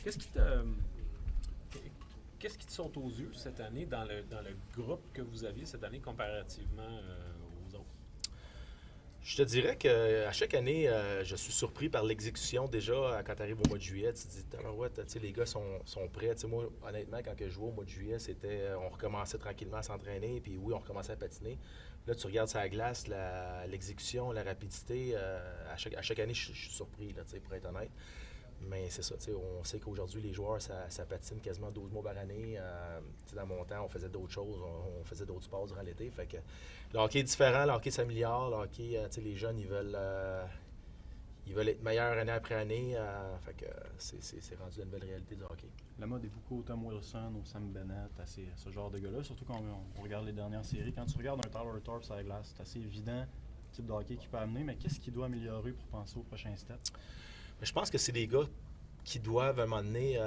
Qu'est-ce qui qu'est-ce qui te saute aux yeux cette année dans le groupe que vous aviez cette année comparativement aux autres? Je te dirais qu'à chaque année, je suis surpris par l'exécution. Déjà, quand tu arrives au mois de juillet, tu te dis, ouais, les gars sont prêts. T'sais, moi, honnêtement, quand je jouais au mois de juillet, on recommençait tranquillement à s'entraîner, puis oui, on recommençait à patiner. Là, tu regardes sa glace, l'exécution, la rapidité. À chaque année, je suis surpris, là, pour être honnête. Mais c'est ça, on sait qu'aujourd'hui, les joueurs, ça patine quasiment 12 mois par année. Dans mon temps, on faisait d'autres choses, on faisait d'autres sports durant l'été. Fait que le hockey est différent, le hockey s'améliore, le hockey, les jeunes, ils veulent être meilleurs année après année. Fait que c'est rendu la nouvelle réalité du hockey. La mode est beaucoup au Tom Wilson, au Sam Bennett, à ce genre de gars-là. Surtout quand on regarde les dernières séries. Quand tu regardes un Tyler Thorpe sur la glace, c'est assez évident le type de hockey qu'il peut amener. Mais qu'est-ce qu'il doit améliorer pour penser au prochain step? Mais je pense que c'est des gars qui doivent, à un moment donné,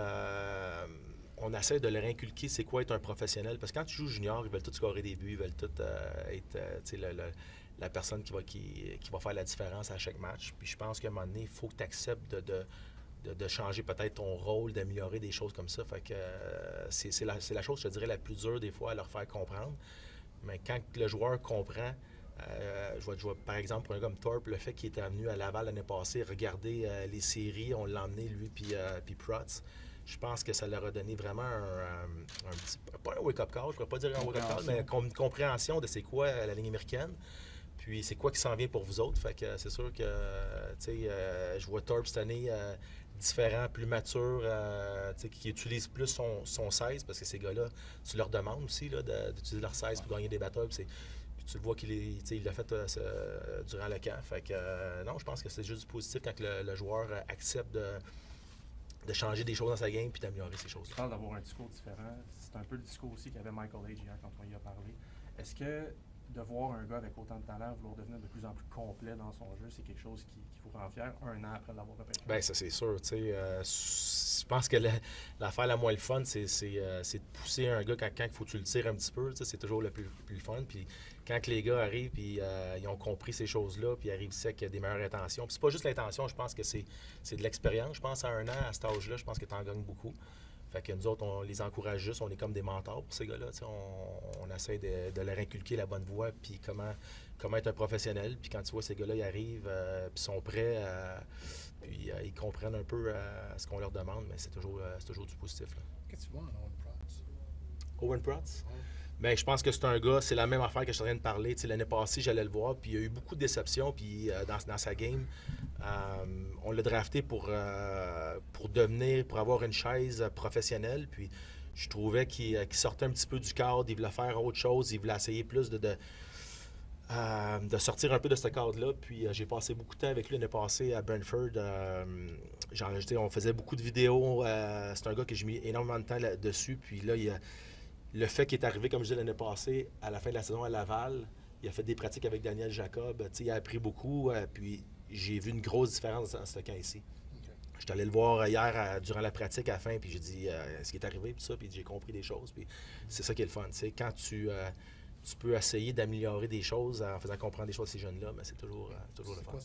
on essaie de leur inculquer c'est quoi être un professionnel. Parce que quand tu joues junior, ils veulent tous scorer des buts, ils veulent tous être la personne qui va faire la différence à chaque match. Puis je pense qu'à un moment donné, il faut que tu acceptes de changer peut-être ton rôle, d'améliorer des choses comme ça. Fait que c'est la chose, je te dirais, la plus dure des fois à leur faire comprendre. Mais quand le joueur comprend, je vois, par exemple, pour un gars comme Thorpe, le fait qu'il était venu à Laval l'année passée, regarder les séries, on l'a emmené, lui, puis Protz. Je pense que ça leur a donné vraiment un petit, pas un wake-up call, je ne pourrais pas dire un wake-up call, mais une compréhension de c'est quoi la ligne américaine. Puis c'est quoi qui s'en vient pour vous autres. Fait que c'est sûr que, je vois Thorpe cette année différent, plus mature, qui utilise plus son 16, parce que ces gars-là, tu leur demandes aussi d'utiliser leur 16 pour gagner des batailles. Puis tu le vois il l'a fait durant le camp. Fait que non, je pense que c'est juste du positif quand le joueur accepte de changer des choses dans sa game puis d'améliorer ces choses-là. Tu parles d'avoir un discours différent. C'est un peu le discours aussi qu'avait Michael Age hier quand on y a parlé. Est-ce que de voir un gars avec autant de talent vouloir devenir de plus en plus complet dans son jeu, c'est quelque chose qui vous rend fier un an après l'avoir repêché? Bien, ça c'est sûr. Je pense que l'affaire la moins le fun, c'est de pousser un gars quand il faut que tu le tires un petit peu. C'est toujours le plus fun. Puis quand les gars arrivent puis ils ont compris ces choses-là, puis ils arrivent ici avec des meilleures intentions. Puis c'est pas juste l'intention, je pense que c'est de l'expérience. Je pense à un an, à cet âge-là, je pense que tu en gagnes beaucoup. Fait que nous autres, on les encourage juste, on est comme des mentors pour ces gars-là. On essaie de leur inculquer la bonne voie, puis comment être un professionnel. Puis quand tu vois ces gars-là, ils arrivent, puis sont prêts, puis ils comprennent un peu ce qu'on leur demande, mais c'est toujours du positif. Là. Qu'est-ce que tu vois en Owen Protz? Owen Protz? Bien, je pense que c'est un gars, c'est la même affaire que je suis en train de parler. L'année passée, j'allais le voir, puis il y a eu beaucoup de déceptions puis, dans sa game. On l'a drafté pour avoir une chaise professionnelle. Puis je trouvais qu'il sortait un petit peu du cadre, il voulait faire autre chose, il voulait essayer plus de sortir un peu de ce cadre-là. Puis j'ai passé beaucoup de temps avec lui l'année passée à Brentford. On faisait beaucoup de vidéos. C'est un gars que j'ai mis énormément de temps là-dessus. Puis là, le fait qu'il est arrivé, comme je disais l'année passée, à la fin de la saison à Laval, il a fait des pratiques avec Daniel Jacob. Il a appris beaucoup. Puis j'ai vu une grosse différence dans ce cas ici. Okay. Je suis allé le voir hier durant la pratique à la fin, puis j'ai dit ce qui est arrivé, puis ça, puis j'ai compris des choses. Puis c'est ça qui est le fun. Quand tu peux essayer d'améliorer des choses en faisant comprendre des choses à ces jeunes-là, mais c'est toujours le fun.